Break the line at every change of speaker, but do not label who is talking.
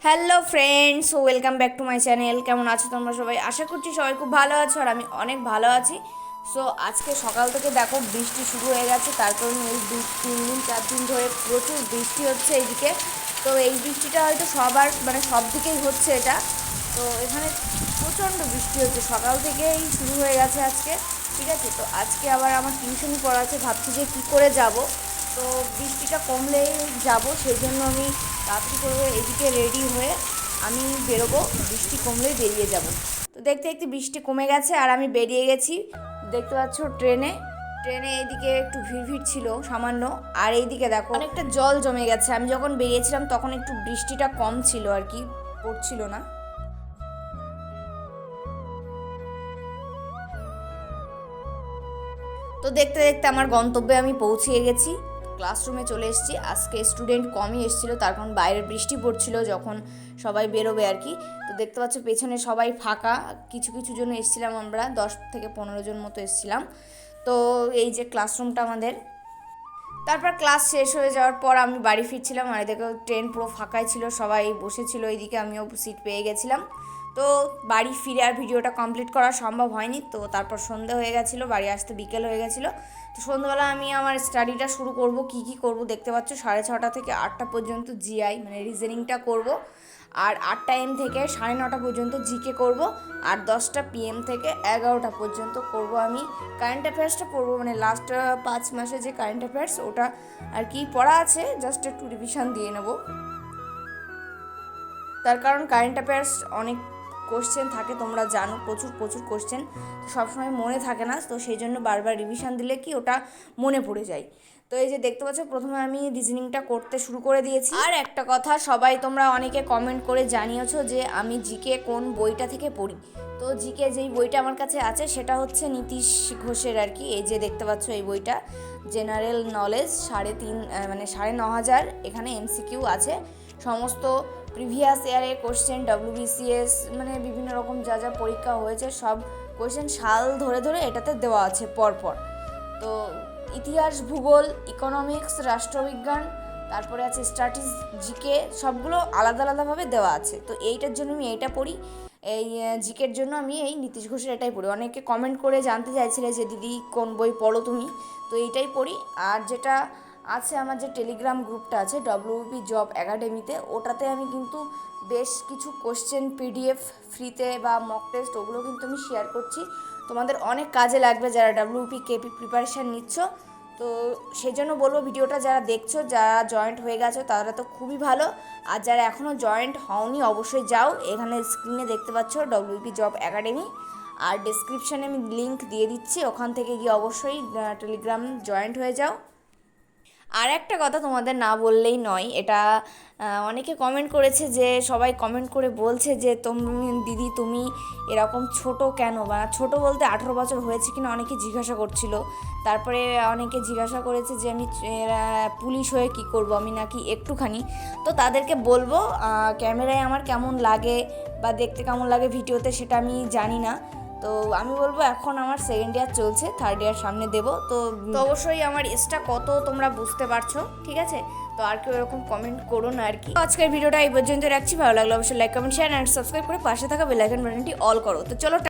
Hello friends, welcome back to my channel. কেমন আছো তোমরা সবাই? আশা করছি সবাই খুব ভালো আছো আর আমি অনেক ভালো আছি। সো আজকে সকাল থেকে দেখো বৃষ্টি শুরু হয়ে গেছে, তার কারণে এই 2-3 দিন 4 দিন ধরে প্রচুর বৃষ্টি হচ্ছে এইদিকে। তো এই বৃষ্টিটা হয়তো সবার সব দিকেই হচ্ছে এটা। তো এখানে প্রচণ্ড বৃষ্টি হচ্ছে, সকাল থেকেই শুরু হয়ে গেছে আজকে। ঠিক আছে, তো আজকে আবার আমার টিউশনি পড়াচ্ছে, ভাবছি যে কী করে যাব। তো বৃষ্টিটা কমলেই যাব, সেই জন্য আমি তাড়াতাড়ি করে এদিকে রেডি হয়ে আমি বেরোবো, বৃষ্টি কমলেই বেরিয়ে যাব। তো দেখতে দেখতে বৃষ্টি কমে গেছে আর আমি বেরিয়ে গেছি। দেখতে পাচ্ছ ট্রেনে এইদিকে একটু ভিড় ছিল সামান্য, আর এইদিকে দেখো অনেকটা জল জমে গেছে। আমি যখন বেরিয়েছিলাম তখন একটু বৃষ্টিটা কম ছিল আর কি, পড়ছিল না। তো দেখতে দেখতে আমার গন্তব্যে আমি পৌঁছিয়ে গেছি, ক্লাসরুমে চলে এসেছি। আজকে স্টুডেন্ট কমই এসেছিলো, তার কারণ বাইরে বৃষ্টি পড়ছিল যখন সবাই বেরোবে আর কি। তো দেখতে পাচ্ছ পেছনে সবাই ফাঁকা, কিছু কিছু জন এসেছিলাম, আমরা 10 থেকে 15 জন মতো এসেছিলাম। তো এই যে ক্লাসরুমটা আমাদের। তারপর ক্লাস শেষ হয়ে যাওয়ার পর আমি বাড়ি ফিরছিলাম, আর দেখো ট্রেন পুরো ফাঁকাই ছিল, সবাই বসেছিল এইদিকে, আমিও সিট পেয়ে গেছিলাম। তো বাড়ি ফিরে আর ভিডিওটা কমপ্লিট করা সম্ভব হয়নি। তো তারপর সন্ধে হয়ে গেছিলো, বাড়ি আসতে বিকেল হয়ে গেছিলো। তো সন্ধ্যাবেলা আমি আমার স্টাডিটা শুরু করব। কি করব দেখতে পাচ্ছ, 6:30 থেকে 8টা পর্যন্ত জিআই রিজনিংটা করব, আর 8টা AM থেকে 9:30 পর্যন্ত জিকে করব, আর 10টা PM থেকে 11টা পর্যন্ত করব আমি কারেন্ট অ্যাফেয়ার্সটা পড়বো। লাস্ট 5 মাসে যে কারেন্ট অ্যাফেয়ার্স ওটা আর কি পড়া আছে, জাস্ট একটু রিভিশন দিয়ে নেব। তার কারণ কারেন্ট অ্যাফেয়ার্স অনেক কোশ্চেন থাকে, তোমরা জানো, প্রচুর প্রচুর কোশ্চেন, সবসময় মনে থাকে না। তো সেই জন্য বারবার রিভিশন দিলে কি ওটা মনে পড়ে যায়। তো এই যে দেখতে পাচ্ছ প্রথমে আমি রিজনিংটা করতে শুরু করে দিয়েছি। আর একটা কথা, সবাই তোমরা অনেকে কমেন্ট করে জানিয়েছো যে আমি জিকে কোন বইটা থেকে পড়ি। তো জিকে যেই বইটা আমার কাছে আছে সেটা হচ্ছে নীতিশ ঘোষের আর কি। এই যে দেখতে পাচ্ছ এই বইটা, জেনারেল নলেজ 9,500, এখানে MCQ আছে, সমস্ত প্রিভিয়াস ইয়ারে কোশ্চেন, WBCS বিভিন্ন রকম যা যা পরীক্ষা হয়েছে সব কোশ্চেন সাল ধরে ধরে এটাতে দেওয়া আছে পরপর। তো ইতিহাস, ভূগোল, ইকোনমিক্স, রাষ্ট্রবিজ্ঞান, তারপরে আছে স্ট্যাটিস্টিক্স, জিকে, সবগুলো আলাদা আলাদাভাবে দেওয়া আছে। তো এইটার জন্য আমি এইটা পড়ি, এই জিকের জন্য আমি এই নীতিশ ঘোষের এটাই পড়ি। অনেকে কমেন্ট করে জানতে চাইছিলে যে দিদি কোন বই পড়ো তুমি, তো এইটাই পড়ি। আর যেটা আছে আমার যে টেলিগ্রাম গ্রুপটা আছে WP জব একাডেমিতে, ওটাতে আমি কিন্তু বেশ কিছু কোশ্চেন PDF ফ্রিতে বা মক টেস্ট ওগুলো কিন্তু আমি শেয়ার করছি, তোমাদের অনেক কাজে লাগবে যারা WP KP প্রিপারেশান নিচ্ছ। তো সেই জন্য বলবো ভিডিওটা যারা দেখছো, যারা জয়েন্ট হয়ে গেছো তারা তো খুবই ভালো, আর যারা এখনও জয়েন্ট হওনি অবশ্যই যাও, এখানে স্ক্রিনে দেখতে পাচ্ছ WP জব একাডেমি, আর ডেসক্রিপশানে আমি লিঙ্ক দিয়ে দিচ্ছি, ওখান থেকে গিয়ে অবশ্যই টেলিগ্রাম জয়েন্ট হয়ে যাও। আর একটা কথা তোমাদের না বললেই নয়, এটা অনেকে কমেন্ট করেছে, যে সবাই কমেন্ট করে বলছে যে তুমি দিদি তুমি এরকম ছোট কেন, বা ছোট বলতে 18 বছর হয়েছে কিনা অনেকে জিজ্ঞাসা করছিল। তারপরে অনেকে জিজ্ঞাসা করেছে যে আমি পুলিশ হয়ে কি করব, আমি নাকি একটুখানি। তো তাদেরকে বলবো ক্যামেরায় আমার কেমন লাগে বা দেখতে কেমন লাগে ভিডিওতে সেটা আমি জানি না। তো আমি বলবো এখন আমার 2nd ইয়ার চলছে, 3rd ইয়ার সামনে দেবো। তো অবশ্যই আমার এজটা কত তোমরা বুঝতে পারছো, ঠিক আছে? তো আর কেউ এরকম কমেন্ট করো না আর কি। আজকের ভিডিওটা এই পর্যন্ত রাখছি, ভালো লাগলো অবশ্যই like, comment, share and subscribe করে পাশে থাকা বেল আইকন বাটনটি অল করো। তো চলো।